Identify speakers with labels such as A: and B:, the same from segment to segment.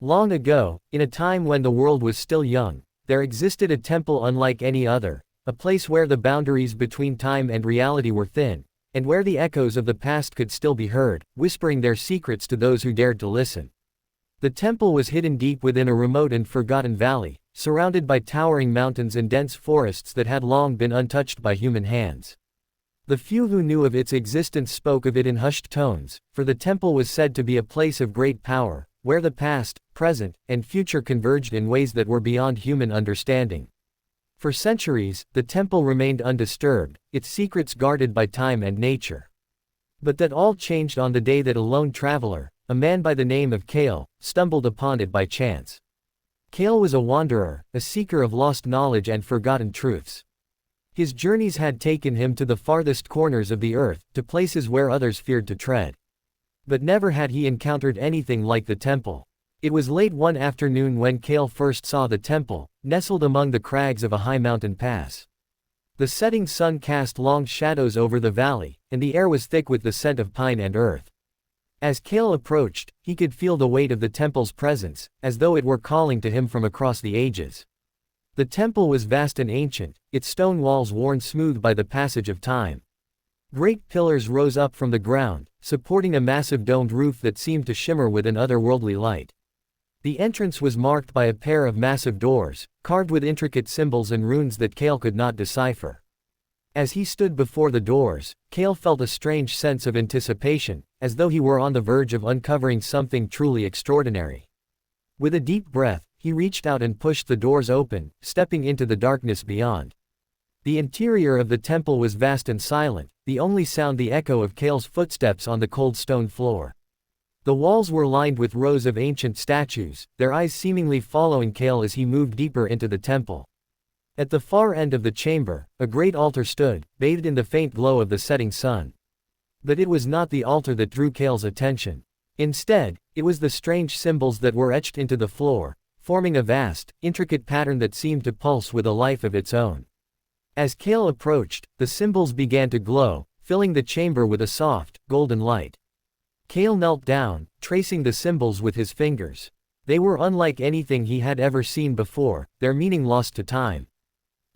A: Long ago, in a time when the world was still young, there existed a temple unlike any other, a place where the boundaries between time and reality were thin, and where the echoes of the past could still be heard, whispering their secrets to those who dared to listen. The temple was hidden deep within a remote and forgotten valley, surrounded by towering mountains and dense forests that had long been untouched by human hands. The few who knew of its existence spoke of it in hushed tones, for the temple was said to be a place of great power, where the past, present, and future converged in ways that were beyond human understanding. For centuries, the temple remained undisturbed, its secrets guarded by time and nature. But that all changed on the day that a lone traveler, a man by the name of Kale, stumbled upon it by chance. Kale was a wanderer, a seeker of lost knowledge and forgotten truths. His journeys had taken him to the farthest corners of the earth, to places where others feared to tread. But never had he encountered anything like the temple. It was late one afternoon when Kale first saw the temple, nestled among the crags of a high mountain pass. The setting sun cast long shadows over the valley, and the air was thick with the scent of pine and earth. As Kale approached, he could feel the weight of the temple's presence, as though it were calling to him from across the ages. The temple was vast and ancient, its stone walls worn smooth by the passage of time. Great pillars rose up from the ground, supporting a massive domed roof that seemed to shimmer with an otherworldly light. The entrance was marked by a pair of massive doors, carved with intricate symbols and runes that Kale could not decipher. As he stood before the doors, Kale felt a strange sense of anticipation, as though he were on the verge of uncovering something truly extraordinary. With a deep breath, he reached out and pushed the doors open, stepping into the darkness beyond. The interior of the temple was vast and silent, the only sound the echo of Kale's footsteps on the cold stone floor. The walls were lined with rows of ancient statues, their eyes seemingly following Kale as he moved deeper into the temple. At the far end of the chamber, a great altar stood, bathed in the faint glow of the setting sun. But it was not the altar that drew Kale's attention. Instead, it was the strange symbols that were etched into the floor, forming a vast, intricate pattern that seemed to pulse with a life of its own. As Kale approached, the symbols began to glow, filling the chamber with a soft, golden light. Kale knelt down, tracing the symbols with his fingers. They were unlike anything he had ever seen before, their meaning lost to time.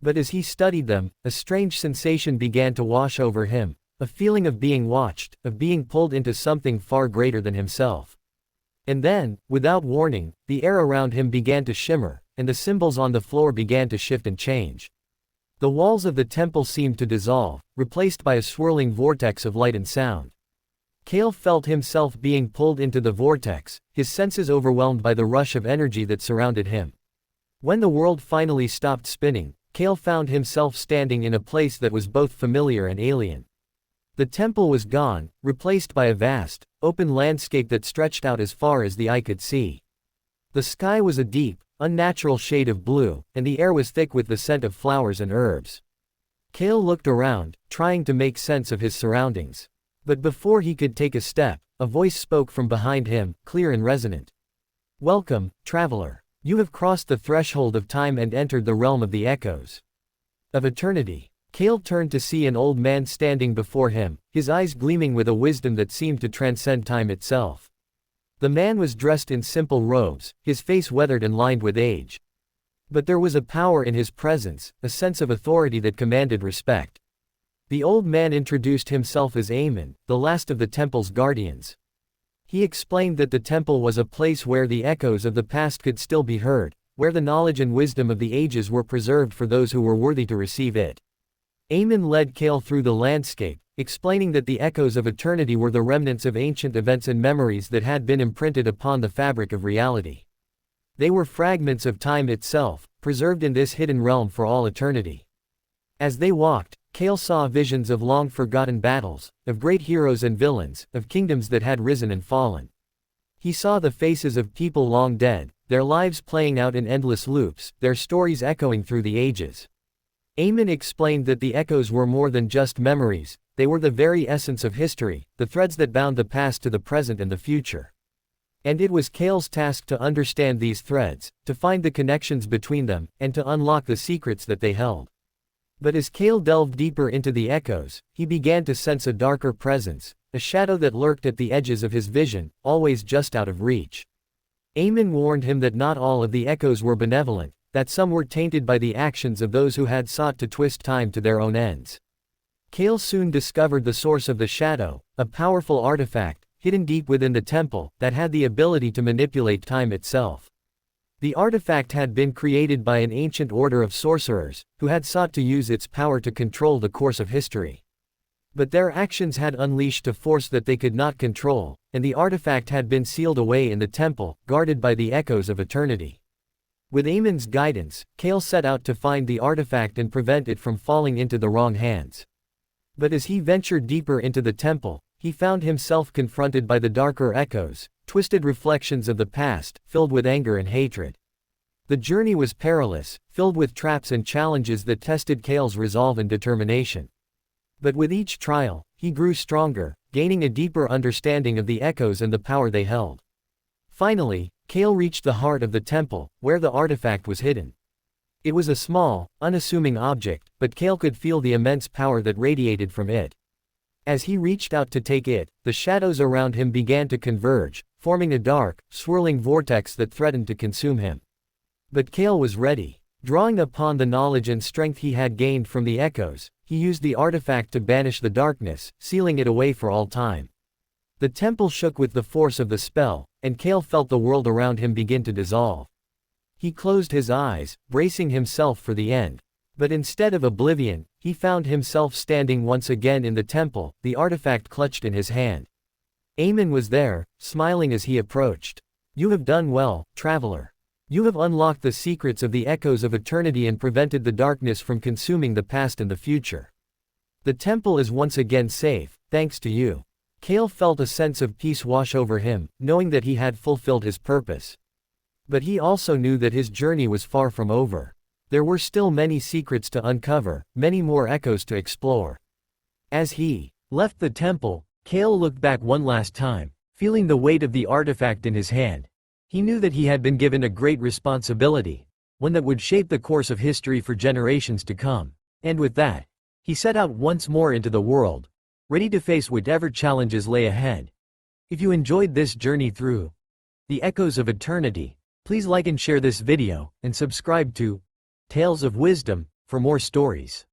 A: But as he studied them, a strange sensation began to wash over him, a feeling of being watched, of being pulled into something far greater than himself. And then, without warning, the air around him began to shimmer, and the symbols on the floor began to shift and change. The walls of the temple seemed to dissolve, replaced by a swirling vortex of light and sound. Kale felt himself being pulled into the vortex, his senses overwhelmed by the rush of energy that surrounded him. When the world finally stopped spinning, Kale found himself standing in a place that was both familiar and alien. The temple was gone, replaced by a vast, open landscape that stretched out as far as the eye could see. The sky was a deep, unnatural shade of blue, and the air was thick with the scent of flowers and herbs. Kale looked around, trying to make sense of his surroundings. But before he could take a step, a voice spoke from behind him, clear and resonant. "Welcome, traveler. You have crossed the threshold of time and entered the realm of the echoes of eternity." Kale turned to see an old man standing before him, his eyes gleaming with a wisdom that seemed to transcend time itself. The man was dressed in simple robes, his face weathered and lined with age. But there was a power in his presence, a sense of authority that commanded respect. The old man introduced himself as Amen, the last of the temple's guardians. He explained that the temple was a place where the echoes of the past could still be heard, where the knowledge and wisdom of the ages were preserved for those who were worthy to receive it. Amen led Kale through the landscape, explaining that the echoes of eternity were the remnants of ancient events and memories that had been imprinted upon the fabric of reality. They were fragments of time itself, preserved in this hidden realm for all eternity. As they walked, Kale saw visions of long-forgotten battles, of great heroes and villains, of kingdoms that had risen and fallen. He saw the faces of people long dead, their lives playing out in endless loops, their stories echoing through the ages. Amen explained that the echoes were more than just memories, they were the very essence of history, the threads that bound the past to the present and the future. And it was Kale's task to understand these threads, to find the connections between them, and to unlock the secrets that they held. But as Kale delved deeper into the echoes, he began to sense a darker presence, a shadow that lurked at the edges of his vision, always just out of reach. Aemon warned him that not all of the echoes were benevolent, that some were tainted by the actions of those who had sought to twist time to their own ends. Kael soon discovered the source of the shadow, a powerful artifact, hidden deep within the temple, that had the ability to manipulate time itself. The artifact had been created by an ancient order of sorcerers, who had sought to use its power to control the course of history. But their actions had unleashed a force that they could not control, and the artifact had been sealed away in the temple, guarded by the echoes of eternity. With Aemon's guidance, Kael set out to find the artifact and prevent it from falling into the wrong hands. But as he ventured deeper into the temple, he found himself confronted by the darker echoes, twisted reflections of the past, filled with anger and hatred. The journey was perilous, filled with traps and challenges that tested Kael's resolve and determination. But with each trial, he grew stronger, gaining a deeper understanding of the echoes and the power they held. Finally, Kael reached the heart of the temple, where the artifact was hidden. It was a small, unassuming object, but Kael could feel the immense power that radiated from it. As he reached out to take it, the shadows around him began to converge, forming a dark, swirling vortex that threatened to consume him. But Kael was ready. Drawing upon the knowledge and strength he had gained from the echoes, he used the artifact to banish the darkness, sealing it away for all time. The temple shook with the force of the spell, and Kael felt the world around him begin to dissolve. He closed his eyes, bracing himself for the end. But instead of oblivion, he found himself standing once again in the temple, the artifact clutched in his hand. Aemon was there, smiling as he approached. "You have done well, traveler. You have unlocked the secrets of the echoes of eternity and prevented the darkness from consuming the past and the future. The temple is once again safe, thanks to you." Kael felt a sense of peace wash over him, knowing that he had fulfilled his purpose. But he also knew that his journey was far from over. There were still many secrets to uncover, many more echoes to explore. As he left the temple, Kael looked back one last time, feeling the weight of the artifact in his hand. He knew that he had been given a great responsibility, one that would shape the course of history for generations to come. And with that, he set out once more into the world, ready to face whatever challenges lay ahead. If you enjoyed this journey through the echoes of eternity, please like and share this video, and subscribe to Tales of Wisdom for more stories.